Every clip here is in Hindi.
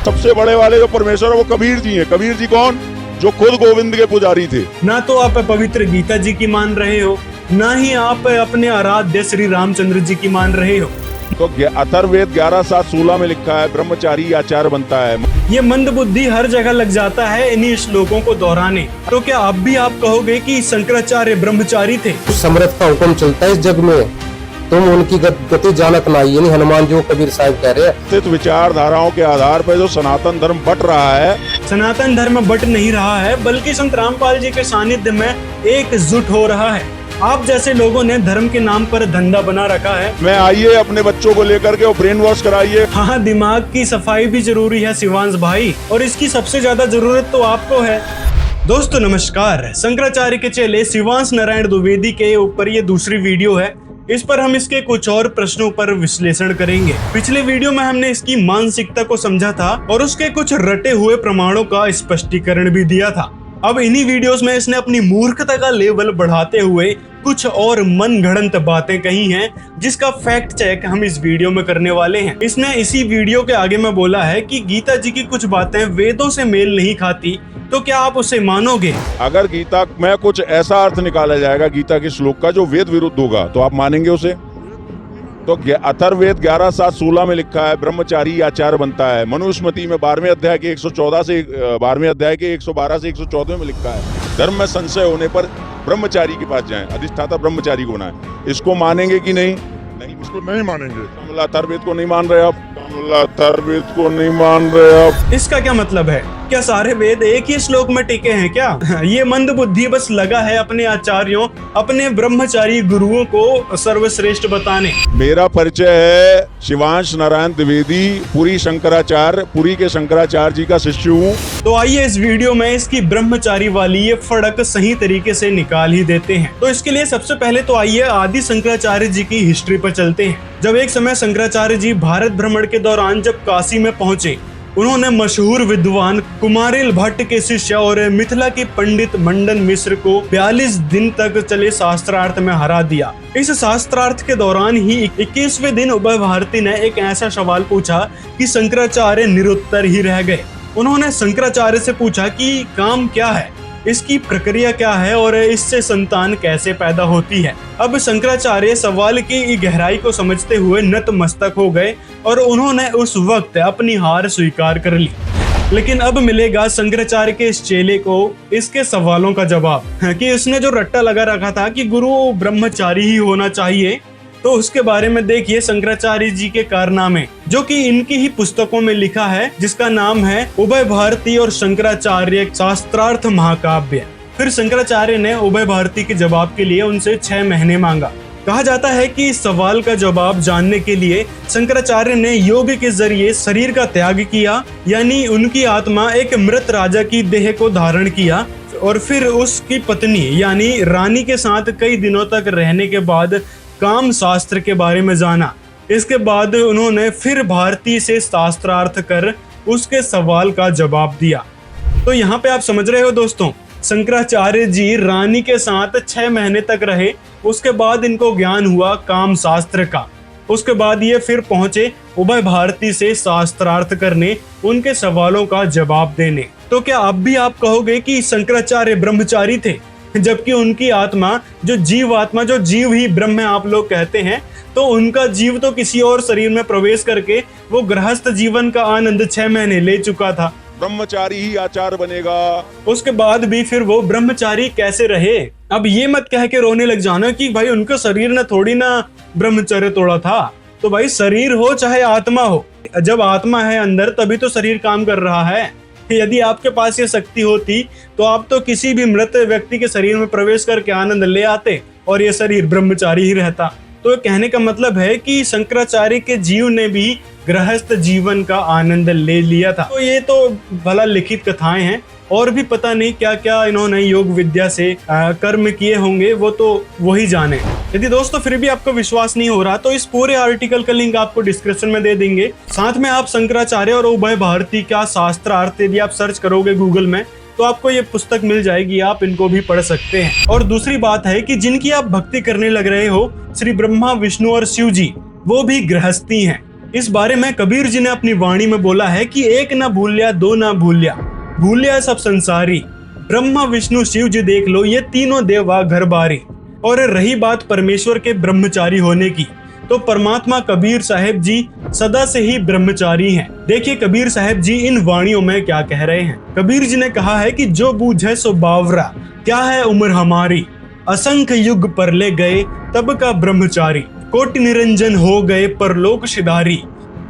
सबसे बड़े वाले जो परमेश्वर है वो कबीर जी हैं। कबीर जी कौन? जो खुद गोविंद के पुजारी थे। ना तो आप पवित्र गीता जी की मान रहे हो, ना ही आप अपने आराध्य श्री रामचंद्र जी की मान रहे हो। तो अथर्ववेद 11:7-16 में लिखा है ब्रह्मचारी आचार्य बनता है। ये मंदबुद्धि हर जगह लग जाता है इन्हीं श्लोकों को दोहराने। तो क्या आप भी आप कहोगे कि शंकराचार्य ब्रह्मचारी थे? समर्थ का हुक्म चलता है इस जग में, तुम उनकी गति जानत ना, यानी हनुमान जो कबीर साहब कह रहे हैं। स्थित विचारधाराओं के आधार पर जो सनातन धर्म बट रहा है, सनातन धर्म बट नहीं रहा है, बल्कि संत रामपाल जी के सानिध्य में एकजुट हो रहा है। आप जैसे लोगों ने धर्म के नाम पर धंधा बना रखा है। मैं आइए अपने बच्चों को लेकर के वो ब्रेन वॉश कराइए। हाँ, दिमाग की सफाई भी जरूरी है शिवांश भाई, और इसकी सबसे ज्यादा जरूरत तो आपको है। दोस्तों नमस्कार, शंकराचार्य के चेले शिवांश नारायण द्विवेदी के ऊपर ये दूसरी वीडियो है। इस पर हम इसके कुछ और प्रश्नों पर विश्लेषण करेंगे। पिछले वीडियो में हमने इसकी मानसिकता को समझा था और उसके कुछ रटे हुए प्रमाणों का स्पष्टीकरण भी दिया था। अब इन्हीं वीडियोस में इसने अपनी मूर्खता का लेवल बढ़ाते हुए कुछ और मनगढ़ंत बातें कही हैं, जिसका फैक्ट चेक हम इस वीडियो में करने वाले हैं। इसने इसी वीडियो के आगे में बोला है कि गीता जी की कुछ बातें वेदों से मेल नहीं खाती, तो क्या आप उसे मानोगे? अगर गीता में कुछ ऐसा अर्थ निकाला जाएगा गीता के श्लोक का जो वेद विरुद्ध होगा, तो आप मानेंगे उसे? तो अथर्ववेद 11:7-16 में लिखा है ब्रह्मचारी आचार्य बनता है। मनुस्मृति में 12वें अध्याय के 112 से 12वें अध्याय के 112 से 114 में लिखा है धर्म में संशय होने पर ब्रह्मचारी के पास जाएं, अधिष्ठाता ब्रह्मचारी को बनाएं। इसको मानेंगे कि नहीं? नहीं, इसको नहीं मानेंगे। अथर्ववेद को नहीं मान रहे आप? अथर्ववेद को नहीं मान रहे आप? इसका क्या मतलब है? क्या सारे वेद एक ही श्लोक में टिके हैं क्या? ये मंदबुद्धि बस लगा है अपने आचार्यों, अपने ब्रह्मचारी गुरुओं को सर्वश्रेष्ठ बताने। मेरा परिचय है शिवांश नारायण द्विवेदी, पुरी शंकराचार्य, पुरी के शंकराचार्य जी का शिष्य हूँ। तो आइए इस वीडियो में इसकी ब्रह्मचारी वाली ये फड़क सही तरीके से निकाल ही देते हैं। तो इसके लिए सबसे पहले तो आइए आदि शंकराचार्य जी की हिस्ट्री पर चलते हैं। जब एक समय शंकराचार्य जी भारत भ्रमण के दौरान जब काशी में पहुंचे, उन्होंने मशहूर विद्वान कुमारिल भट्ट के शिष्य और मिथिला के पंडित मंडन मिश्र को 42 दिन तक चले शास्त्रार्थ में हरा दिया। इस शास्त्रार्थ के दौरान ही 21वें दिन उभय भारती ने एक ऐसा सवाल पूछा कि शंकराचार्य निरुत्तर ही रह गए। उन्होंने शंकराचार्य से पूछा कि काम क्या है, इसकी प्रक्रिया क्या है और इससे संतान कैसे पैदा होती है। अब शंकराचार्य सवाल की गहराई को समझते हुए नतमस्तक हो गए और उन्होंने उस वक्त अपनी हार स्वीकार कर ली। लेकिन अब मिलेगा शंकराचार्य के इस चेले को इसके सवालों का जवाब कि उसने जो रट्टा लगा रखा था कि गुरु ब्रह्मचारी ही होना चाहिए, तो उसके बारे में देखिए शंकराचार्य जी के कारनामे, जो कि इनकी ही पुस्तकों में लिखा है, जिसका नाम है उभय भारती और शंकराचार्य शास्त्रार्थ महाकाव्य। फिर शंकराचार्य ने उभय भारती के जवाब के लिए उनसे 6 महीने मांगा। कहा जाता है कि इस सवाल का जवाब जानने के लिए शंकराचार्य ने योग के जरिए शरीर का त्याग किया, यानी उनकी आत्मा एक मृत राजा की देह को धारण किया और फिर उसकी पत्नी यानी रानी के साथ कई दिनों तक रहने के बाद काम शास्त्र के बारे में जाना। इसके बाद उन्होंने फिर भारती से शास्त्रार्थ कर उसके सवाल का जवाब दिया। तो यहाँ पे आप समझ रहे हो दोस्तों, शंकराचार्य जी रानी के साथ 6 महीने तक रहे, उसके बाद इनको ज्ञान हुआ काम शास्त्र का। उसके बाद ये फिर पहुंचे उभय भारती से शास्त्रार्थ करने, उनके सवालों का जवाब देने। तो क्या अब भी आप कहोगे कि शंकराचार्य ब्रह्मचारी थे, जबकि उनकी आत्मा जो जीव ही ब्रह्म आप लोग कहते हैं, तो उनका जीव तो किसी और शरीर में प्रवेश करके वो गृहस्थ जीवन का आनंद 6 महीने ले चुका था। ब्रह्मचारी ही आचार्य बनेगा। उसके बाद भी फिर वो ब्रह्मचारी कैसे रहे? अब ये मत कह के रोने लग जाना कि भाई उनके शरीर ने थोड़ी ना ब्रह्मचर्य तोड़ा था। तो भाई शरीर हो चाहे आत्मा हो, जब आत्मा है अंदर तभी तो शरीर काम कर रहा है। यदि आपके पास ये शक्ति होती तो आप तो किसी भी मृत व्यक्ति के शरीर में प्रवेश करके आनंद ले आते और ये शरीर ब्रह्मचारी ही रहता। तो कहने का मतलब है कि शंकराचार्य के जीव ने भी गृहस्थ जीवन का आनंद ले लिया था। तो ये तो भला लिखित कथाएं हैं, और भी पता नहीं क्या क्या इन्होंने योग विद्या से कर्म किए होंगे, वो तो वही जाने। यदि दोस्तों फिर भी आपको विश्वास नहीं हो रहा तो इस पूरे आर्टिकल का लिंक आपको डिस्क्रिप्शन में दे देंगे। साथ में आप शंकराचार्य और उभय भारती का शास्त्रार्थ यदि आप सर्च करोगे गूगल में, तो आपको ये पुस्तक मिल जाएगी, आप इनको भी पढ़ सकते हैं। और दूसरी बात है कि जिनकी आप भक्ति करने लग रहे हो, श्री ब्रह्मा विष्णु और शिव जी, वो भी गृहस्थी हैं। इस बारे में कबीर जी ने अपनी वाणी में बोला है कि एक ना भूलिया दो ना भूलिया सब संसारी, ब्रह्मा विष्णु शिव जी देख लो ये तीनों देवा घर बारी। और रही बात परमेश्वर के ब्रह्मचारी होने की, तो परमात्मा कबीर साहब जी सदा से ही ब्रह्मचारी हैं। देखिए कबीर साहब जी इन वाणियों में क्या कह रहे हैं। कबीर जी ने कहा है कि जो बूझे सो बावरा, क्या है उम्र हमारी, असंख्य युग पर ले गए तब का ब्रह्मचारी, कोटि निरंजन हो गए परलोक सिधारी।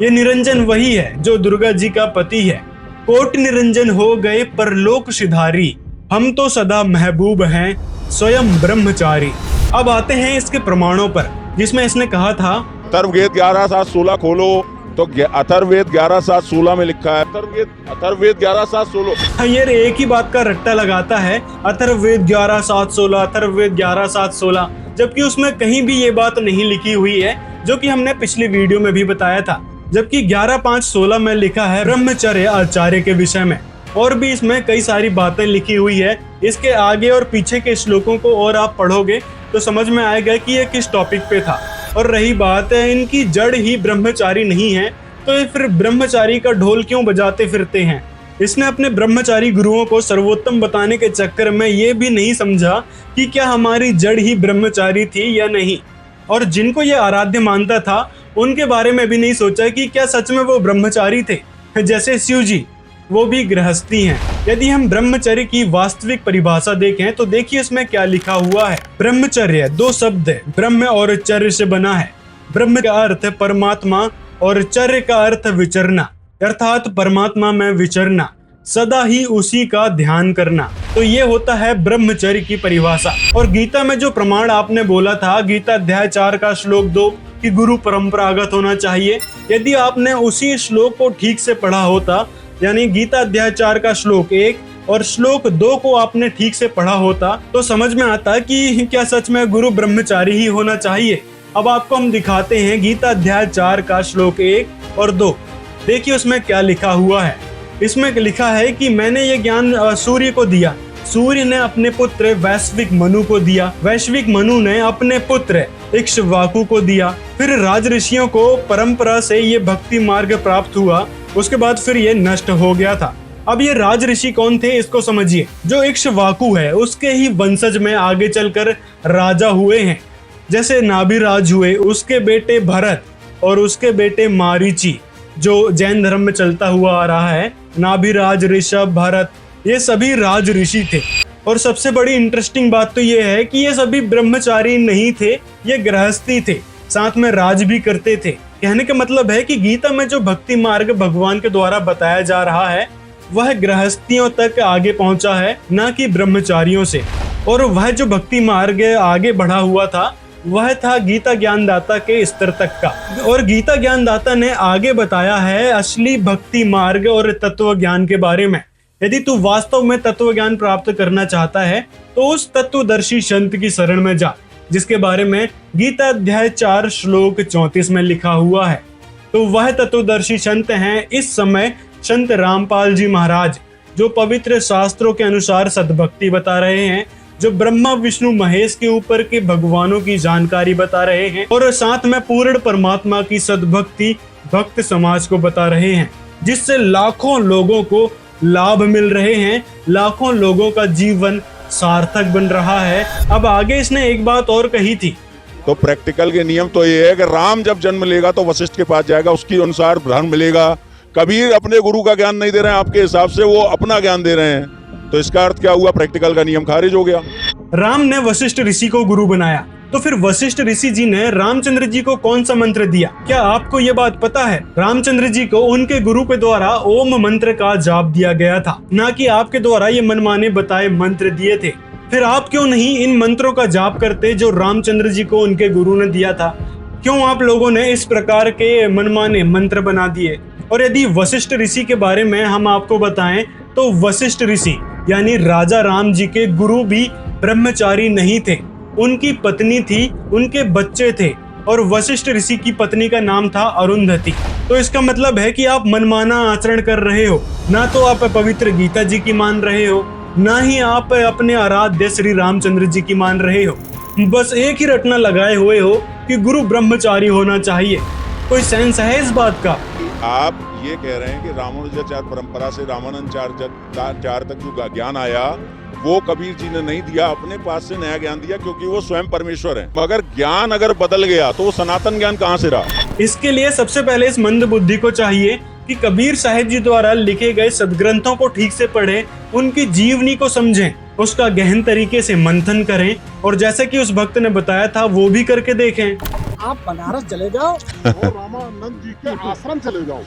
ये निरंजन वही है जो दुर्गा जी का पति है। कोटि निरंजन हो गए परलोक सिधारी, हम तो सदा महबूब हैं स्वयं ब्रह्मचारी। अब आते हैं इसके प्रमाणों पर, जिसमें इसने कहा था अथर्ववेद 11:7-16 खोलो तो अथर्ववेद 11:7-16 में लिखा है। अथर्ववेद 11:7-16। ये एक ही बात का रट्टा लगाता है, अथर्ववेद 11:7-16, अथर्ववेद 11:7-16, जबकि उसमें कहीं भी ये बात नहीं लिखी हुई है, जो कि हमने पिछली वीडियो में भी बताया था। जबकि 11:5-16 में लिखा है ब्रह्मचर्य आचार्य के विषय में, और भी इसमें कई सारी बातें लिखी हुई है। इसके आगे और पीछे के श्लोकों को और आप पढ़ोगे तो समझ में आएगा कि ये किस टॉपिक पे था। और रही बात है इनकी जड़ ही ब्रह्मचारी नहीं है, तो ये फिर ब्रह्मचारी का ढोल क्यों बजाते फिरते हैं। इसने अपने ब्रह्मचारी गुरुओं को सर्वोत्तम बताने के चक्कर में ये भी नहीं समझा कि क्या हमारी जड़ ही ब्रह्मचारी थी या नहीं, और जिनको ये आराध्य मानता था उनके बारे में भी नहीं सोचा कि क्या सच में वो ब्रह्मचारी थे। जैसे शिव जी, वो भी गृहस्थी हैं। यदि हम ब्रह्मचर्य की वास्तविक परिभाषा देखें तो देखिए इसमें क्या लिखा हुआ है। ब्रह्मचर्य दो शब्द है, ब्रह्म और चर्य से बना है। ब्रह्म का अर्थ है परमात्मा और चर्य का अर्थ विचरना, अर्थात परमात्मा में विचरना, सदा ही उसी का ध्यान करना। तो ये होता है ब्रह्मचर्य की परिभाषा। और गीता में जो प्रमाण आपने बोला था, गीता अध्याय 4 का श्लोक 2 कि गुरु परंपरागत होना चाहिए, यदि आपने उसी श्लोक को ठीक से पढ़ा होता, यानी गीता अध्याय 4 का श्लोक 1 और श्लोक 2 को आपने ठीक से पढ़ा होता, तो समझ में आता कि क्या सच में गुरु ब्रह्मचारी ही होना चाहिए। अब आपको हम दिखाते हैं गीता अध्याय 4 का श्लोक 1 और 2। देखिए उसमें क्या लिखा हुआ है। इसमें लिखा है कि मैंने ये ज्ञान सूर्य को दिया, सूर्य ने अपने पुत्र वैश्विक मनु को दिया, वैश्विक मनु ने अपने पुत्र इक्ष्वाकु को दिया, फिर राज ऋषियों को परंपरा से ये भक्ति मार्ग प्राप्त हुआ, उसके बाद फिर ये नष्ट हो गया था। अब ये राज ऋषि कौन थे इसको समझिए। जो इक्ष्वाकु है उसके ही वंशज में आगे चलकर राजा हुए हैं, जैसे नाभिराज हुए, उसके बेटे भरत और उसके बेटे मारीची, जो जैन धर्म में चलता हुआ आ रहा है। नाभिराज, ऋषभ, भरत, ये सभी राज ऋषि थे। और सबसे बड़ी इंटरेस्टिंग बात तो ये है कि ये सभी ब्रह्मचारी नहीं थे, ये गृहस्थी थे, साथ में राज भी करते थे। कहने का मतलब है कि गीता में जो भक्ति मार्ग भगवान के द्वारा बताया जा रहा है वह गृहस्थियों तक आगे पहुंचा है, ना कि ब्रह्मचारियों से। और वह जो भक्ति मार्ग आगे बढ़ा हुआ था वह था गीता ज्ञानदाता के स्तर तक का। और गीता ज्ञानदाता ने आगे बताया है असली भक्ति मार्ग और तत्व ज्ञान के बारे में। यदि तू वास्तव में तत्व ज्ञान प्राप्त करना चाहता है तो उस तत्वदर्शी संत की शरण में जा, जिसके बारे में गीता अध्याय 4 श्लोक 34 में लिखा हुआ है। तो वह तत्वदर्शी संत हैं इस समय संत रामपाल जी महाराज, जो पवित्र शास्त्रों के अनुसार सद्भक्ति बता रहे हैं, जो ब्रह्मा विष्णु महेश के ऊपर के भगवानों की जानकारी बता रहे हैं, और साथ में पूर्ण परमात्मा की सद्भक्ति भक्त समाज को बता रहे हैं, जिससे लाखों लोगों को लाभ मिल रहे हैं, लाखों लोगों का जीवन सार्थक बन रहा है। अब आगे इसने एक बात और कही थी। तो प्रैक्टिकल के नियम तो ये है कि राम जब जन्म लेगा तो वशिष्ठ के पास जाएगा, उसके अनुसार धर्म मिलेगा। कबीर अपने गुरु का ज्ञान नहीं दे रहे हैं आपके हिसाब से, वो अपना ज्ञान दे रहे हैं, तो इसका अर्थ क्या हुआ? प्रैक्टिकल का नियम खारिज हो गया। राम ने वशिष्ठ ऋषि को गुरु बनाया, तो फिर वशिष्ठ ऋषि जी ने रामचंद्र जी को कौन सा मंत्र दिया? क्या आपको ये बात पता है? रामचंद्र जी को उनके गुरु के द्वारा ओम मंत्र का जाप दिया गया था, ना कि आपके द्वारा ये मनमाने बताए मंत्र दिए थे। फिर आप क्यों नहीं इन मंत्रों का जाप करते जो रामचंद्र जी को उनके गुरु ने दिया था? क्यों आप लोगों ने इस प्रकार के मनमाने मंत्र बना दिए? और यदि वशिष्ठ ऋषि के बारे में हम आपको बताएं तो वशिष्ठ ऋषि यानी राजा राम जी के गुरु भी ब्रह्मचारी नहीं थे, उनकी पत्नी थी, उनके बच्चे थे, और वशिष्ठ ऋषि की पत्नी का नाम था अरुंधति। तो इसका मतलब है कि आप मनमाना आचरण कर रहे हो, ना तो आप पवित्र गीता जी की मान रहे हो, ना ही आप अपने आराध्य श्री रामचंद्र जी की मान रहे हो। बस एक ही रटना लगाए हुए हो कि गुरु ब्रह्मचारी होना चाहिए। कोई सेंस है इस बात का? आप ये कह रहे हैं कि रामानुजाचार्य परंपरा से रामानंदाचार्य तक जो ज्ञान आया वो कबीर जी ने नहीं दिया, अपने पास से नया ज्ञान दिया, क्योंकि वो स्वयं परमेश्वर हैं। मगर ज्ञान अगर बदल गया तो वो सनातन ज्ञान कहाँ से रहा? इसके लिए सबसे पहले इस मंद बुद्धि को चाहिए कि कबीर साहिब जी द्वारा लिखे गए सदग्रंथों को ठीक से पढ़ें, उनकी जीवनी को समझें, उसका गहन तरीके से मंथन करें और जैसे कि उस भक्त ने बताया था वो भी करके देखें। आप बनारस चले जाओ और रामानंद जी के आश्रम चले जाओ,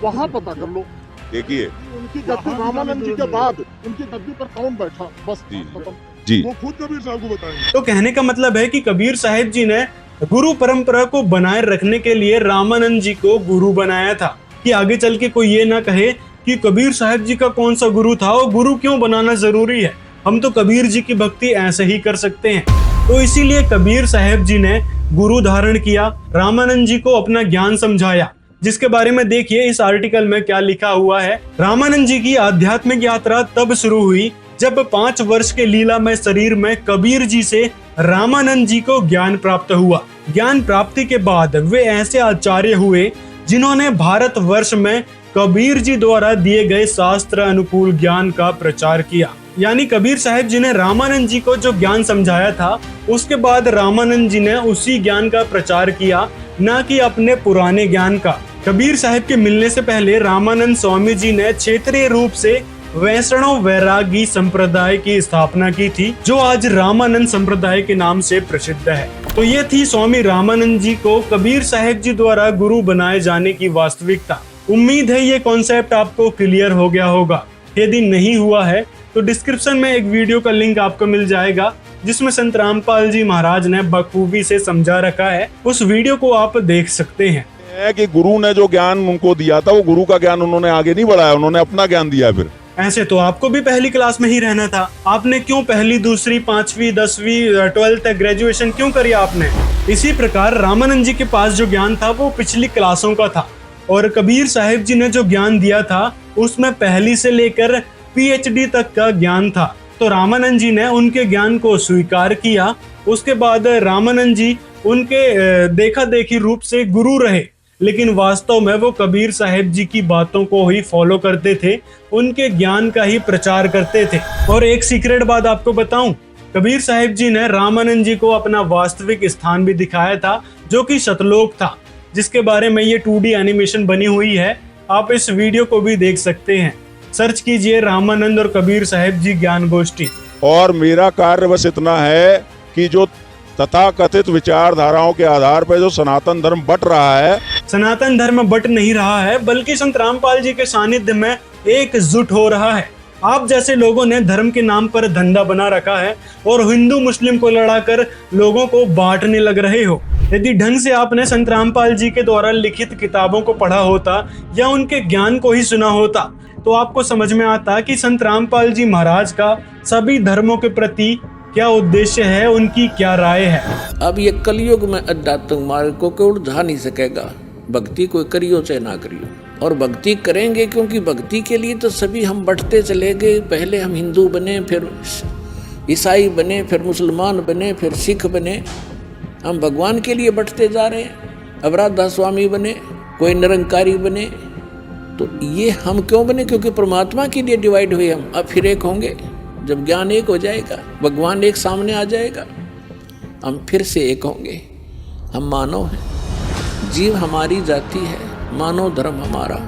वहाँ पता कर लो। देखिए उनकी गद्दी, रामानंद जी के बाद उनकी गद्दी पर कौन बैठा, बस खत्म। जी वो खुद कबीर साहब को बताएंगे। तो कहने का मतलब है कि कबीर साहिब जी ने गुरु परंपरा को बनाए रखने के लिए रामानंद जी को गुरु बनाया था, कि आगे चल के कोई ये ना कहे कि कबीर साहिब जी का कौन सा गुरु था और गुरु क्यों बनाना जरूरी है, हम तो कबीर जी की भक्ति ऐसे ही कर सकते हैं। तो इसीलिए कबीर साहिब जी ने गुरु धारण किया, रामानंद जी को अपना ज्ञान समझाया, जिसके बारे में देखिए इस आर्टिकल में क्या लिखा हुआ है। रामानंद जी की आध्यात्मिक यात्रा तब शुरू हुई जब 5 वर्ष के लीलामय शरीर में कबीर जी से रामानंद जी को ज्ञान प्राप्त हुआ। ज्ञान प्राप्ति के बाद वे ऐसे आचार्य हुए जिन्होंने भारत वर्ष में कबीर जी द्वारा दिए गए शास्त्र अनुकूल ज्ञान का प्रचार किया। यानी कबीर साहिब जी ने रामानंद जी को जो ज्ञान समझाया था, उसके बाद रामानंद जी ने उसी ज्ञान का प्रचार किया, न कि अपने पुराने ज्ञान का। कबीर साहिब के मिलने से पहले रामानंद स्वामी जी ने क्षेत्रीय रूप से वैष्णव वैरागी संप्रदाय की स्थापना की थी, जो आज रामानंद संप्रदाय के नाम से प्रसिद्ध है। तो ये थी स्वामी रामानंद जी को कबीर साहिब जी द्वारा गुरु बनाए जाने की वास्तविकता। उम्मीद है ये कॉन्सेप्ट आपको क्लियर हो गया होगा। यदि नहीं हुआ है तो डिस्क्रिप्शन में एक वीडियो का लिंक आपको मिल जाएगा, जिसमें संत रामपाल जी महाराज ने बखूबी से समझा रखा है। उस वीडियो को आप देख सकते हैं। कि गुरु ने जो ज्ञान उनको दिया था वो गुरु का ज्ञान उन्होंने आगे नहीं बढ़ाया, उन्होंने अपना ज्ञान दिया। फिर ऐसे तो आपको भी पहली क्लास में ही रहना था, आपने क्यों पहली, दूसरी, 5वीं, 10वीं, 12th तक ग्रेजुएशन क्यों करी आपने? इसी प्रकार रामानंद जी के पास जो ज्ञान था वो पिछली क्लासों का था, और कबीर साहिब जी ने जो ज्ञान दिया था उसमें पहली से लेकर PhD तक का ज्ञान था। तो रामानंद जी ने उनके ज्ञान को स्वीकार किया। उसके बाद रामानंद जी उनके देखा देखी रूप से गुरु रहे, लेकिन वास्तव में वो कबीर साहिब जी की बातों को ही फॉलो करते थे, उनके ज्ञान का ही प्रचार करते थे। और एक सीक्रेट बात आपको बताऊं, कबीर साहिब जी ने रामानंद जी को अपना वास्तविक स्थान भी दिखाया था, जो कि सतलोक था, जिसके बारे में ये 2D एनिमेशन बनी हुई है। आप इस वीडियो को भी देख सकते हैं, सर्च कीजिए रामानंद और कबीर साहिब जी ज्ञान गोष्ठी। और मेरा कार्य बस इतना है कि जो तथाकथित विचारधाराओं के आधार पर जो सनातन धर्म बट रहा है, सनातन धर्म बट नहीं रहा है, बल्कि संत रामपाल जी के सानिध्य में एकजुट हो रहा है। आप जैसे लोगों ने धर्म के नाम पर धंधा बना रखा है और हिंदू मुस्लिम को लड़ाकर लोगों को बांटने लग रहे हो। यदि ढंग से आपने संत रामपाल जी के द्वारा लिखित किताबों को पढ़ा होता या उनके ज्ञान को ही सुना होता, तो आपको समझ में आता कि संत रामपाल जी महाराज का सभी धर्मों के प्रति क्या उद्देश्य है, उनकी क्या राय है। अब ये कलयुग में अध्यात्म मार्ग को कोई उलझा नहीं सकेगा। भक्ति कोई करियो चाहे ना करियो, और भक्ति करेंगे, क्योंकि भक्ति के लिए तो सभी हम बढ़ते चले गए। पहले हम हिंदू बने, फिर ईसाई बने, फिर मुसलमान बने, फिर सिख बने। हम भगवान के लिए बढ़ते जा रहे हैं। अब राधा स्वामी बने, कोई निरंकारी बने। तो ये हम क्यों बने? क्योंकि परमात्मा के लिए डिवाइड हुए हम। अब फिर एक होंगे, जब ज्ञान एक हो जाएगा, भगवान एक सामने आ जाएगा, हम फिर से एक होंगे। हम मानव हैं, जीव हमारी जाति है, मानव धर्म हमारा।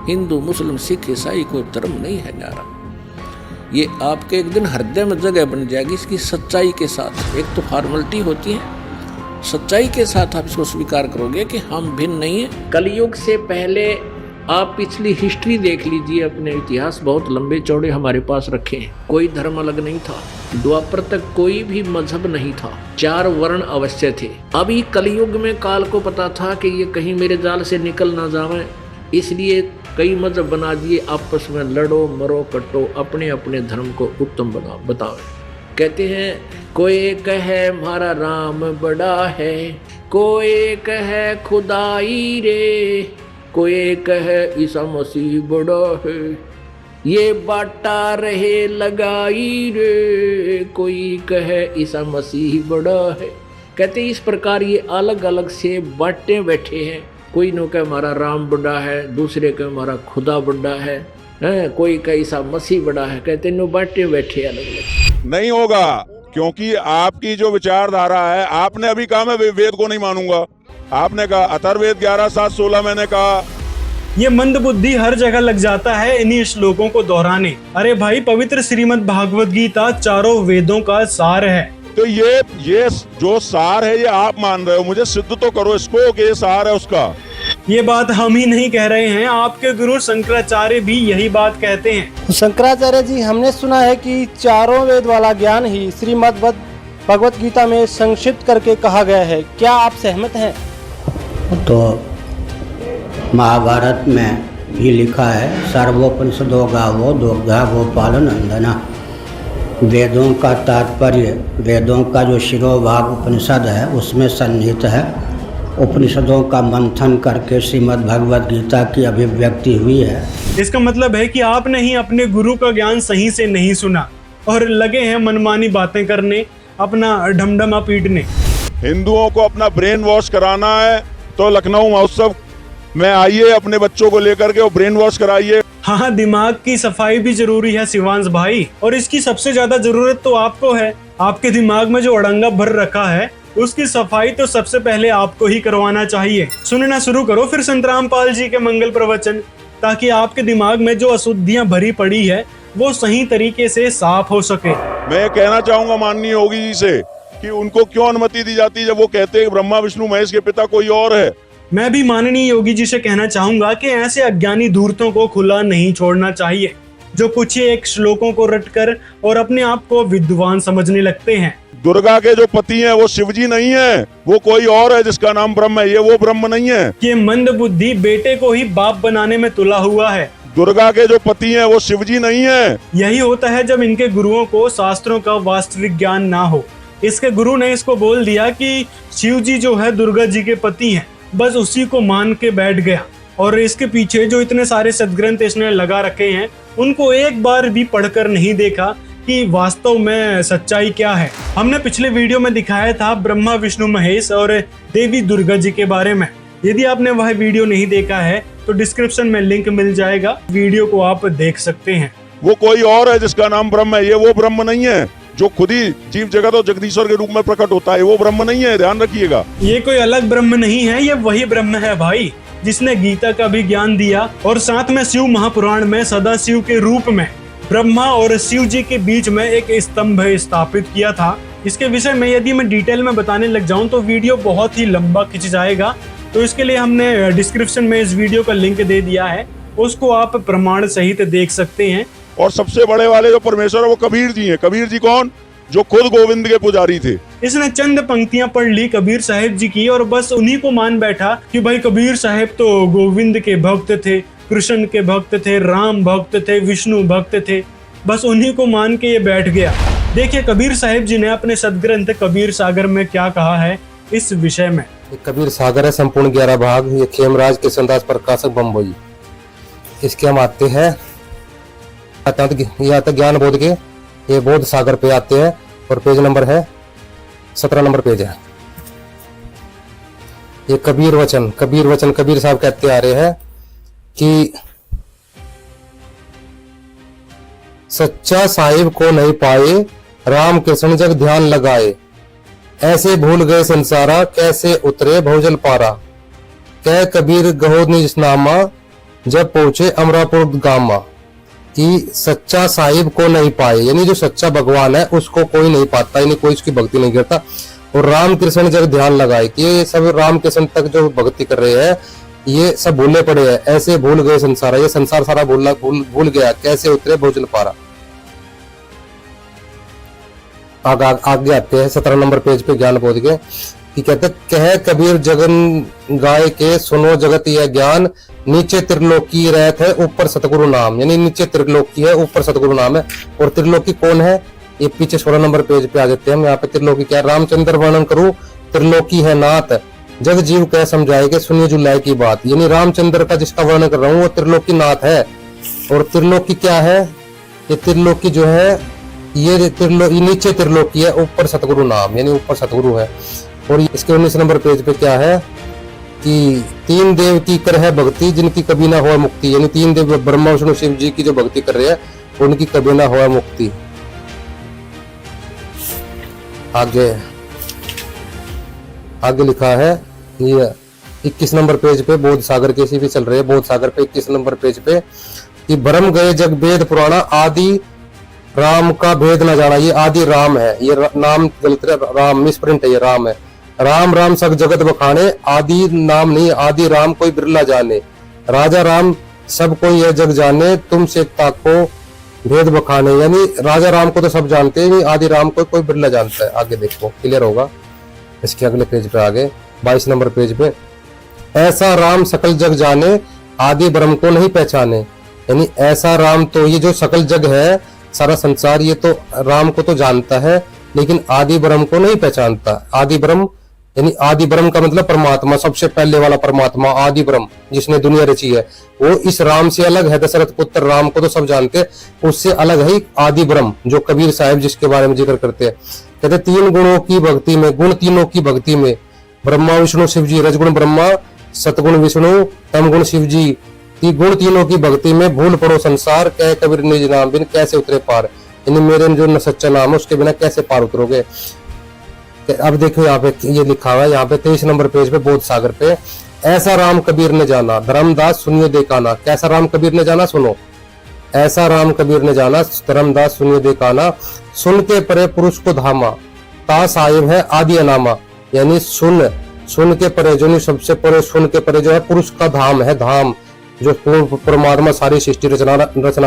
हिंदू मुस्लिम सिख ईसाई कोई धर्म नहीं है न्यारा। ये आपके एक दिन हृदय में जगह बन जाएगी इसकी सच्चाई के साथ। एक तो फॉर्मेलिटी होती है, सच्चाई के साथ आप इसको स्वीकार करोगे कि हम भिन्न नहीं है। कलयुग से पहले आप पिछली हिस्ट्री देख लीजिए, अपने इतिहास बहुत लंबे चौड़े हमारे पास रखे हैं। कोई धर्म अलग नहीं था, द्वापर तक कोई भी मजहब नहीं था, 4 वर्ण अवश्य थे। अभी कलयुग में काल को पता था कि ये कहीं मेरे जाल से निकल ना जावे, इसलिए कई मजहब बना दिए। आपस में लड़ो मरो कटो, अपने अपने धर्म को उत्तम बताओ। कहते हैं कोई कहे हमारा राम बड़ा है, कोई कहे खुदाई रे, कोई कहे ईसा मसीह बड़ा है, ये बाटा रहे लगाई रे, कोई कहे ईसा मसीह बड़ा है। कहते इस प्रकार ये अलग अलग से बांटे बैठे हैं कोई नो कहे हमारा राम बड़ा है, दूसरे कहे हमारा खुदा बड़ा है, कोई कहे ईसा मसीह बड़ा है, कहते नो बाटे बैठे अलग अलग। नहीं होगा, क्योंकि आपकी जो विचारधारा है, आपने अभी कहा मैं वेद को नहीं मानूंगा, आपने कहा अथर्ववेद 11:7-16, मैंने कहा ये मंदबुद्धि हर जगह लग जाता है इन्हीं श्लोकों को दोहराने। अरे भाई, पवित्र श्रीमद् भागवत गीता चारों वेदों का सार है। तो ये जो सार है ये आप मान रहे हो, मुझे सिद्ध तो करो इसको कि ये सार है उसका। ये बात हम ही नहीं कह रहे हैं, आपके गुरु शंकराचार्य भी यही बात कहते हैं। शंकराचार्य जी, हमने सुना है कि चारों वेद वाला ज्ञान ही श्रीमद् भगवत गीता में संक्षिप्त करके कहा गया है, क्या आप सहमत हैं? तो महाभारत में भी लिखा है, सर्वोपनिषदो गावो दुग्धा गोपाल नंदना। वेदों का तात्पर्य, वेदों का जो शिरोभाग उपनिषद है उसमें सन्निहित है। उपनिषदों का मंथन करके श्रीमद् भगवत गीता की अभिव्यक्ति हुई है। इसका मतलब है कि आपने ही अपने गुरु का ज्ञान सही से नहीं सुना और लगे हैं मनमानी बातें करने, अपना ढमढमा पीटने। हिंदुओं को अपना ब्रेन वॉश कराना है तो लखनऊ महोत्सव में आइए, अपने बच्चों को लेकर के और ब्रेन वॉश कराइए। हाँ, दिमाग की सफाई भी जरूरी है शिवांश भाई, और इसकी सबसे ज्यादा जरूरत तो आपको है। आपके दिमाग में जो अड़ंगा भर रखा है उसकी सफाई तो सबसे पहले आपको ही करवाना चाहिए। सुनना शुरू करो फिर संत रामपाल जी के मंगल प्रवचन, ताकि आपके दिमाग में जो अशुद्धियां भरी पड़ी है वो सही तरीके से साफ हो सके। मैं कहना चाहूंगा माननीय योगी जी से कि उनको क्यों अनुमति दी जाती है जब वो कहते हैं ब्रह्मा विष्णु महेश के पिता कोई और है। मैं भी माननीय योगी जी से कहना चाहूंगा कि ऐसे अज्ञानी धूर्तों को खुला नहीं छोड़ना चाहिए, जो कुछ एक श्लोकों को रटकर और अपने आप को विद्वान समझने लगते हैं। दुर्गा के जो पति हैं वो शिवजी नहीं है, वो कोई और है जिसका नाम ब्रह्म है, ये वो ब्रह्म नहीं है। ये मंद बुद्धि बेटे को ही बाप बनाने में तुला हुआ है। दुर्गा के जो पति हैं वो शिवजी नहीं है। यही होता है जब इनके गुरुओं को शास्त्रों का वास्तविक ज्ञान ना हो। इसके गुरु ने इसको बोल दिया कि शिव जी जो है दुर्गा जी के पति हैं, बस उसी को मान के बैठ गया, और इसके पीछे जो इतने सारे सदग्रंथ इसने लगा रखे हैं उनको एक बार भी पढ़कर नहीं देखा कि वास्तव में सच्चाई क्या है। हमने पिछले वीडियो में दिखाया था ब्रह्मा विष्णु महेश और देवी दुर्गा जी के बारे में। यदि आपने वह वीडियो नहीं देखा है तो डिस्क्रिप्शन में लिंक मिल जाएगा, वीडियो को आप देख सकते हैं। वो कोई और है जिसका नाम ब्रह्म है, ये वो ब्रह्म नहीं है जो खुद ही जीव जगत और जगदीश्वर के रूप में प्रकट होता है, वो ब्रह्म नहीं है, ध्यान रखिएगा। ये कोई अलग ब्रह्म नहीं है, ये वही ब्रह्म है भाई, जिसने गीता का भी ज्ञान दिया और साथ में शिव महापुराण में सदा शिव के रूप में ब्रह्मा और शिव जी के बीच में एक स्तंभ स्थापित किया था। इसके विषय में यदि मैं डिटेल में बताने लग जाऊं तो वीडियो बहुत ही लंबा खिंच जाएगा, तो इसके लिए हमने डिस्क्रिप्शन में इस वीडियो का लिंक दे दिया है, उसको आप प्रमाण सहित देख सकते हैं। और सबसे बड़े वाले जो परमेश्वर है वो कबीर जी हैं। कबीर जी कौन? जो खुद गोविंद के पुजारी थे। इसने चंद पंक्तियां पढ़ ली कबीर साहिब जी की और बस उन्हीं को मान बैठा कि भाई कबीर साहिब तो गोविंद के भक्त थे, कृष्ण के भक्त थे, राम भक्त थे, विष्णु भक्त थे, बस उन्हीं को मान के ये बैठ गया। देखिए कबीर साहिब जी ने अपने सदग्रंथ कबीर सागर में क्या कहा है इस विषय में। कबीर सागर है, संपूर्ण 11 भाग, ये खेमराज कृष्णदास प्रकाशक बम्बई। इसके हम आते हैं यहाँ तक ज्ञान बोध के, ये बोध सागर पे आते हैं और पेज नंबर है 17 नंबर पेज है। ये कबीर वचन कबीर साहब कहते आ रहे हैं कि सच्चा साहिब को नहीं पाए, राम कृष्ण जग ध्यान लगाए, ऐसे भूल गए संसारा, कैसे उतरे भोजल पारा, कह कबीर गहो निज नामा, जब पहुंचे अमरापुर गामा। कि सच्चा साहिब को नहीं पाए, यानी जो सच्चा भगवान है उसको कोई नहीं पाता, यानी कोई उसकी भक्ति नहीं करता। और राम कृष्ण जब ध्यान लगाए कि ये सब राम कृष्ण तक जो भक्ति कर रहे हैं ये सब भूले पड़े हैं, ऐसे भूल गए संसार, ये संसार सारा भूल गया, कैसे उतरे भोजन पारा। आगे आते हैं 17 नंबर पेज पे ज्ञान बोध के कि कहते कह कबीर जगन गाय के, सुनो जगत यह ज्ञान, नीचे त्रिलोकी रहत है ऊपर सतगुरु नाम। यानी नीचे त्रिलोकी है ऊपर सतगुरु नाम है। और त्रिलोकी कौन है ये पीछे 16 नंबर पेज पे आ जाते हैं हम। यहाँ पे त्रिलोकी क्या, रामचंद्र वर्णन करूं, त्रिलोकी है नाथ, जग जीव कह समझाएगा, सुनिए जुलाई की बात। यानी रामचंद्र का जिसका वर्णन कर रहा हूँ वो त्रिलोकी नाथ है। और त्रिलोकी क्या है, ये त्रिलोकी जो है ये नीचे त्रिलोकी है ऊपर सतगुरु नाम, यानी ऊपर सतगुरु है। और इसके 19 नंबर पेज पे क्या है कि तीन देव की कर है भक्ति जिनकी कभी ना हुआ मुक्ति, यानी तीन देव ब्रह्मा विष्णु शिव जी की जो भक्ति कर रहे हैं उनकी कभी ना हुआ मुक्ति। आगे लिखा है ये 21 नंबर पेज पे, बोध सागर के सी भी चल रहे हैं, बोध सागर पे 21 नंबर पेज पे, कि भ्रम गए जग वेद पुराना आदि राम का भेद न जाना। ये आदि राम है, ये नाम गलत है, राम मिसप्रिंट है, ये राम है। राम राम सब जगत बखाने, आदि नाम नहीं आदि राम कोई बिरला जाने। राजा राम सब कोई यह जग जाने, तुम से ताको भेद बखाने। यानी राजा राम को तो सब जानते हैं, आदि राम को कोई बिरला जानता है। आगे देखो क्लियर होगा इसके अगले पेज पे, आगे 22 नंबर पेज पे, ऐसा राम सकल जग जाने, आदि ब्रह्म को नहीं पहचाने। यानी ऐसा राम, तो ये जो सकल जग है सारा संसार, ये तो राम को तो जानता है लेकिन आदि ब्रह्म को नहीं पहचानता। आदि ब्रह्म यानी आदि ब्रह्म का मतलब परमात्मा, सबसे पहले वाला परमात्मा आदि ब्रह्म जिसने दुनिया रची है, वो इस राम से अलग है। दशरथ पुत्र राम को तो सब जानते हैं, उससे अलग है आदि ब्रह्म, जो कबीर साहब जिसके बारे में जिक्र करते हैं। कहते तीन गुणों की भक्ति में, गुण तीनों की भक्ति में, ब्रह्मा विष्णु शिव जी, रजगुण ब्रह्मा सतगुण विष्णु तमगुण शिव जी, गुण तीनों की भक्ति में भूल पड़ो संसार, कह कबीर निज नाम बिन कैसे उतरे पार। यानी मेरे जो न सच्चा नाम है उसके बिना कैसे पार उतरोगे। अब देखो यहाँ पे ये लिखा हुआ है, यहाँ पे 23 नंबर पेज पे बोध सागर पे, ऐसा राम कबीर ने जाना, धर्मदास सुनियो देखाना। कैसा राम कबीर ने जाना, सुनो। ऐसा राम कबीर ने जाना, धर्मदास सुनियो देखाना, सुन के परे पुरुष को धामा, ता साहिब है आदि अनामा। यानी सुन के परे, जो सबसे परे सुन के परे जो है पुरुष का धाम है, धाम जो परमात्मा सारी सृष्टि रचना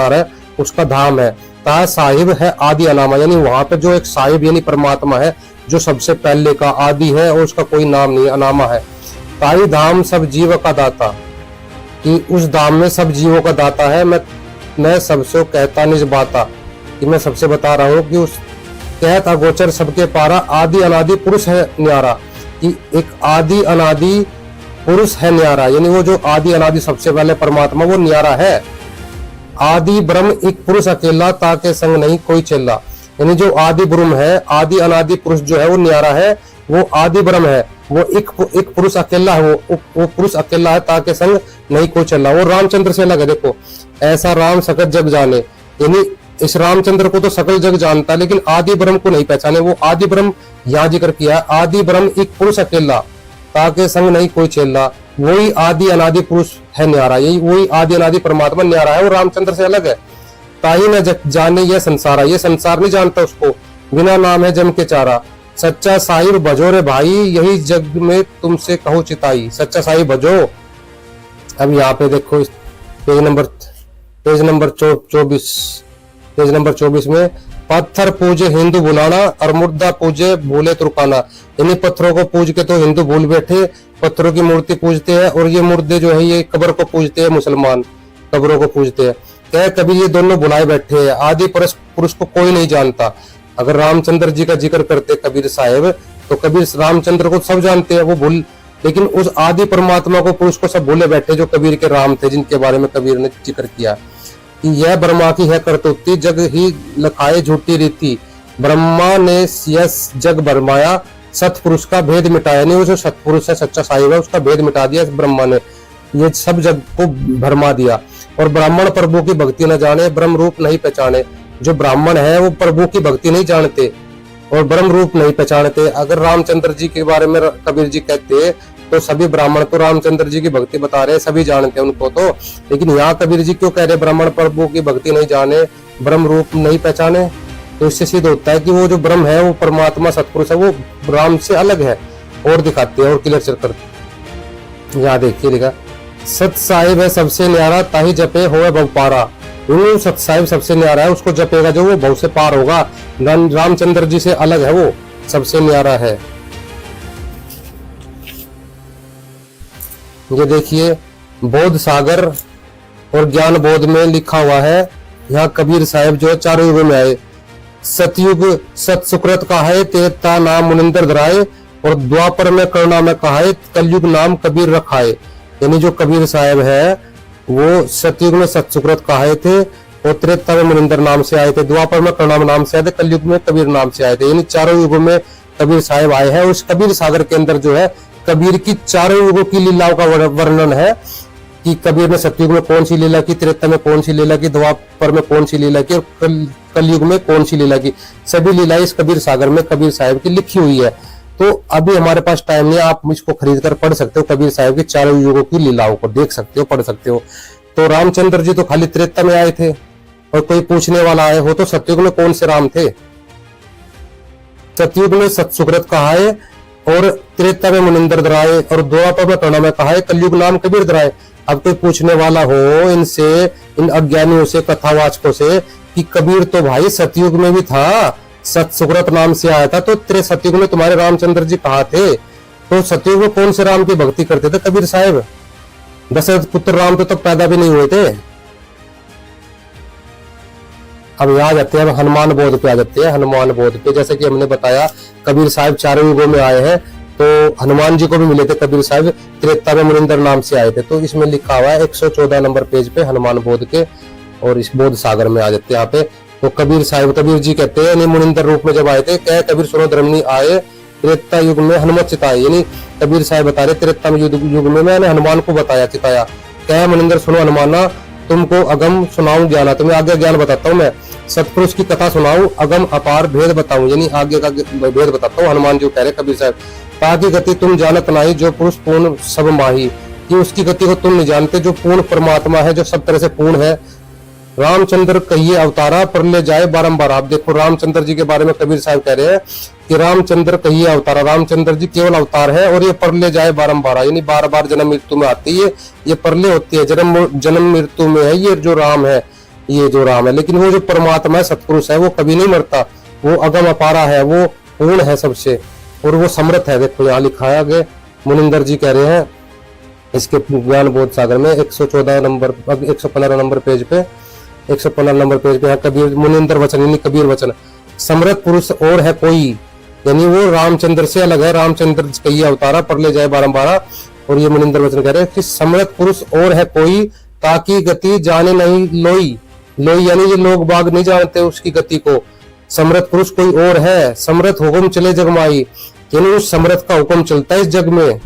है उसका धाम है। ता साहिब है आदि अनामा, यानी वहां पे जो एक साहिब यानी परमात्मा है जो सबसे पहले का आदि है और उसका कोई नाम नहीं, अनामा है। ताई धाम सब जीव का दाता, कि उस धाम में सब जीवों का दाता है। मैं सबसे कहता निज बाता, कि मैं सबसे बता रहा हूँ कि उस कहत अगोचर सबके पारा, आदि अनादि पुरुष है न्यारा, कि एक आदि अनादि पुरुष है न्यारा। यानी वो जो आदि अनादि सबसे पहले परमात्मा वो न्यारा है। आदि ब्रह्म एक पुरुष अकेला, ताके संग नहीं कोई चेला। यानी जो आदि ब्रह्म है, आदि अनादि पुरुष जो है वो न्यारा है, वो आदि ब्रह्म है, वो एक पुरुष अकेला है, वो पुरुष अकेला है, ताके संग नहीं कोई चला। वो रामचंद्र से अलग है। देखो ऐसा राम सकल जग जाने, यानी इस रामचंद्र को तो सकल जग जानता है लेकिन आदि ब्रह्म को नहीं पहचाने। वो आदि ब्रह्म यहाँ जिक्र किया, आदि ब्रह्म एक पुरुष अकेला, ताके संग नहीं कोई चेला। वही आदि अनादि पुरुष है न्यारा, यही वही आदि अनादि परमात्मा न्यारा है, वो रामचंद्र से अलग है। ताही न जाने ये संसारा, ये संसार नहीं जानता उसको, बिना नाम है जम के चारा। सच्चा साहिब भजो रे भाई, यही जग में तुमसे कहो चिताई। सच्चा साहिब भजो। अब यहाँ पे देखो पेज नंबर 24 में, पत्थर पूजे हिंदू बुलाना और मुर्दा पूजे भूले तुर्काना। यानी पत्थरों को पूज के तो हिंदू भूल बैठे, पत्थरों की मूर्ति पूजते हैं, और ये मुर्दे जो है ये कब्र को पूजते हैं, मुसलमान कब्रों को पूजते हैं। क्या कभी ये दोनों बुलाए बैठे हैं। आदि पुरुष को कोई नहीं जानता। अगर रामचंद्र जी का जिक्र करते कबीर साहब तो कबीर रामचंद्र को सब जानते हैं, वो भूल, लेकिन उस आदि परमात्मा को पुरुष को सब भूले बैठे जो कबीर के राम थे, जिनके बारे में कबीर ने जिक्र किया कि यह ब्रह्मा की है करतूती, जग ही लखाए झूठी रीति। ब्रह्मा ने यस जग भरमाया, सतपुरुष का भेद मिटाया। नहीं वो जो सतपुरुष है, सच्चा साहिब है, उसका भेद मिटा दिया ब्रह्मा ने, ये सब जग को भरमा दिया। और ब्राह्मण प्रभु की भक्ति न जाने, ब्रह्म रूप नहीं पहचाने। जो ब्राह्मण है वो प्रभु की भक्ति नहीं जानते और ब्रह्म रूप नहीं पहचानते। अगर रामचंद्र जी के बारे में कबीर जी कहते तो सभी ब्राह्मण तो रामचंद्र जी की भक्ति बता रहे, सभी जानते हैं उनको तो, लेकिन यहाँ कबीर जी क्यों कह रहे ब्राह्मण प्रभु की भक्ति नहीं जाने, ब्रह्म रूप नहीं पहचाने। तो इससे सिद्ध होता है कि वो जो ब्रह्म है, वो परमात्मा सतपुरुष है, वो राम से अलग है। और दिखाते हैं और क्लियर करते। यहाँ देखिए लिखा, सत साहिब है सबसे न्यारा, ताही जपे होए भव पारा। सत साहिब सबसे न्यारा है, उसको जपेगा जो वो भव से पार होगा। रामचंद्र जी से अलग है, वो सबसे न्यारा है। ये देखिए बोध सागर और ज्ञान बोध में लिखा हुआ है, यहाँ कबीर साहब जो चारों युग में आए। सतयुग सत सुकृत का है, तेता नाम मुनिंदर धराए, और द्वापर में करुणा में कहा है, कलयुग नाम कबीर रखाए। यानी जो कबीर साहब है वो सतयुग में सत सुकृत कहाए थे, और त्रेता में मुनिंदर नाम से आए थे, द्वापर में करुणा नाम से आए थे, कलयुग में कबीर नाम से आए थे। यानी चारों युगों में कबीर साहब आए हैं। उस कबीर सागर के अंदर जो है कबीर की चारों युगों की लीलाओं का वर्णन है कि कबीर ने सतयुग में कौन सी लीला की, त्रेता में कौन सी लीला की, द्वापर में कौन सी लीला की और कलयुग में कौन सी लीला की। सभी लीलाएं इस कबीर सागर में कबीर साहिब की लिखी हुई है। तो अभी हमारे पास टाइम नहीं, आप इसको खरीद कर पढ़ सकते हो, कबीर साहिब की चारों युगों की लीलाओं को देख सकते हो, पढ़ सकते हो। तो रामचंद्र जी तो खाली त्रेता में आए थे, और कोई पूछने वाला आए हो तो सतयुग में कौन से राम थे? सतयुग में सतसुकृत कहा है और त्रेता में मुनिंदर दराए और द्वापर में प्रणव कहा है, कलयुग नाम कबीर दराए। अब कोई पूछने वाला हो इनसे, इन अज्ञानियों से, कथावाचकों से कि कबीर तो भाई सतयुग में भी था, सतसुकृत नाम से आया था, तो सतयुग में तुम्हारे रामचंद्र जी कहाँ थे? तो सतयुग में कौन से राम की भक्ति करते थे कबीर साहब? दशरथ पुत्र राम तो तब पैदा भी नहीं हुए थे। अब यहाँ जाते हैं, हनुमान बोध पे आ जाते हैं। हनुमान बोध पे जैसे कि हमने बताया कबीर साहब चारों युगों में आए हैं, तो हनुमान जी को भी मिले थे कबीर साहब, त्रेता में मुनिंदर नाम से आए थे। तो इसमें लिखा हुआ है 114 नंबर पेज पे हनुमान बोध के, और इस बोध सागर में आ जाते हैं यहाँ पे। तो कबीर साहब, कबीर जी कहते हैं यानी मुनिंदर रूप में जब आए थे, कह कबीर सुनो धर्मनी आए त्रेता युग में हनुमत चिताए। यानी कबीर साहब बता रहे त्रेता युग में मैंने हनुमान को बताया, चिताया। कह मुनिंदर सुनो हनुमाना, तुमको अगम सुनाऊं ज्ञान, तुम्हें आगे ज्ञान बताता हूँ मैं, सतपुरुष की कथा सुनाऊं, अगम अपार भेद बताऊं, यानी आगे का भेद बताता हूँ। हनुमान जी कह रहे कबीर साहब, ताकि गति तुम जानत नहीं जो पुरुष पूर्ण सब माही, कि उसकी गति को तुम नहीं जानते जो पूर्ण परमात्मा है, जो सब तरह से पूर्ण है। रामचंद्र कहिए अवतारा पर ले जाए बारंबार। आप देखो रामचंद्र जी के बारे में कबीर साहब कह रहे हैं कि रामचंद्र कहिए अवतारा, रामचंद्र जी केवल अवतार है और ये पर ले जाए बारंबार, यानी बार बार जन्म मृत्यु में आती है, ये परले होती है, जन्म मृत्यु में है ये जो राम है, ये जो राम है। लेकिन वो जो परमात्मा है, सतपुरुष है, वो कभी नहीं मरता, वो अगम अपारा है, वो पूर्ण है सबसे, और वो समर्थ है। देखो यहाँ लिखा है आगे, मुनिंदर जी कह रहे हैं इसके ज्ञान बोध सागर में 114 नंबर 115 नंबर पेज पे, 115 नंबर पेज पे कबीर मुनिंदर वचन यानी कबीर वचन, समर्थ पुरुष और है कोई, यानी वो रामचंद्र से अलग है। रामचंद्र कहिए अवतारा पर ले जाए बारंबार, और ये मुनिंदर वचन कह रहे हैं कि समर्थ पुरुष और है कोई, ताकि गति जाने नहीं लोई। लोई यानी ये लोग बाग नहीं जानते उसकी गति को। समर्थ पुरुष कोई और है, समर्थ हुक्म चले जगमाई, यानी उस समर्थ का हुक्म चलता है इस जग में,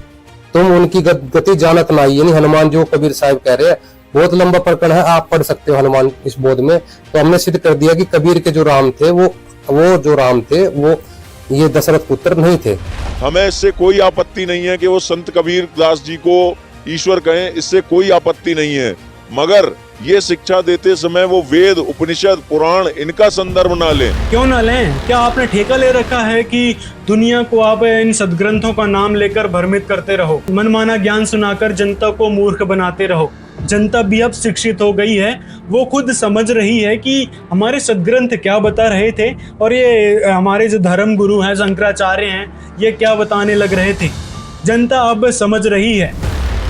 तुम उनकी गति जानत नहीं। यानी हनुमान जी को कबीर साहब कह रहे हैं। बहुत लंबा प्रकरण है, आप पढ़ सकते हो हनुमान इस बोध में। तो हमने सिद्ध कर दिया कि कबीर के जो राम थे वो जो राम थे वो ये दशरथ पुत्र नहीं थे। हमें इससे कोई आपत्ति नहीं है कि वो संत कबीर दास जी को ईश्वर कहें, इससे कोई आपत्ति नहीं है, मगर ये शिक्षा देते समय वो वेद, उपनिषद, पुराण इनका संदर्भ ना लें। क्यों ना लें? क्या आपने ठेका ले रखा है कि दुनिया को आप इन सदग्रंथों का नाम लेकर भ्रमित करते रहो, मनमाना ज्ञान सुनाकर जनता को मूर्ख बनाते रहो? जनता भी अब शिक्षित हो गई है, वो खुद समझ रही है कि हमारे सदग्रंथ क्या बता रहे थे और ये हमारे जो धर्म गुरु हैं, शंकराचार्य हैं, ये क्या बताने लग रहे थे। जनता अब समझ रही है।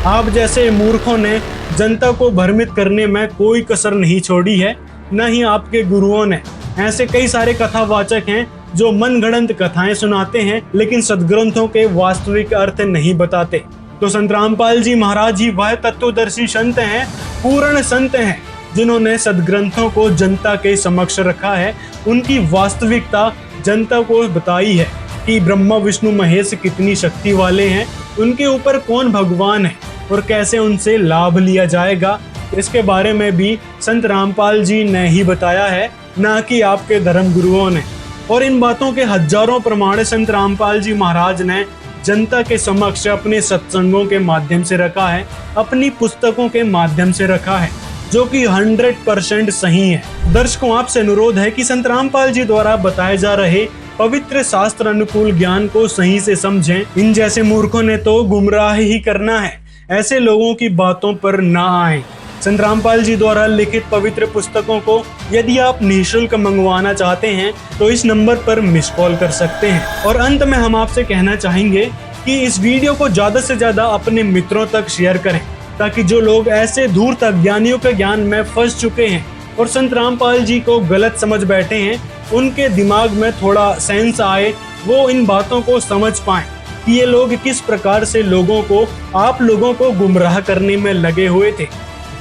आप जैसे मूर्खों ने जनता को भ्रमित करने में कोई कसर नहीं छोड़ी है, न ही आपके गुरुओं ने। ऐसे कई सारे कथावाचक हैं जो मनगढ़ंत कथाएं सुनाते हैं, लेकिन सदग्रंथों के वास्तविक अर्थ नहीं बताते। तो संत रामपाल जी महाराज ही वह तत्वदर्शी संत हैं, पूर्ण संत हैं, जिन्होंने सदग्रंथों को जनता के समक्ष रखा है, उनकी वास्तविकता जनता को बताई है कि ब्रह्मा विष्णु महेश कितनी शक्ति वाले हैं, उनके ऊपर कौन भगवान है और कैसे उनसे लाभ लिया जाएगा। इसके बारे में भी संत रामपाल जी ने ही बताया है, ना कि आपके धर्म गुरुओं ने। और इन बातों के हजारों प्रमाण संत रामपाल जी महाराज ने जनता के समक्ष अपने सत्संगों के माध्यम से रखा है, अपनी पुस्तकों के माध्यम से रखा है, जो कि 100% सही है। दर्शकों, आपसे अनुरोध है कि संत रामपाल जी द्वारा बताए जा रहे पवित्र शास्त्र अनुकूल ज्ञान को सही से समझें। इन जैसे मूर्खों ने तो गुमराह ही करना है, ऐसे लोगों की बातों पर ना आए। संत रामपाल जी द्वारा लिखित पवित्र पुस्तकों को यदि आप निःशुल्क मंगवाना चाहते हैं तो इस नंबर पर मिस कॉल कर सकते हैं। और अंत में हम आपसे कहना चाहेंगे कि इस वीडियो को ज्यादा से ज्यादा अपने मित्रों तक शेयर करें, ताकि जो लोग ऐसे दूर तक ज्ञानियों के ज्ञान में फंस चुके हैं और संत रामपाल जी को गलत समझ बैठे हैं, उनके दिमाग में थोड़ा सेंस आए, वो इन बातों को समझ पाएं कि ये लोग किस प्रकार से लोगों को, आप लोगों को गुमराह करने में लगे हुए थे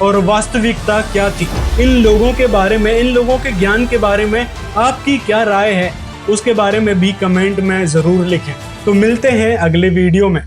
और वास्तविकता क्या थी। इन लोगों के बारे में, इन लोगों के ज्ञान के बारे में आपकी क्या राय है, उसके बारे में भी कमेंट में जरूर लिखें। तो मिलते हैं अगले वीडियो में।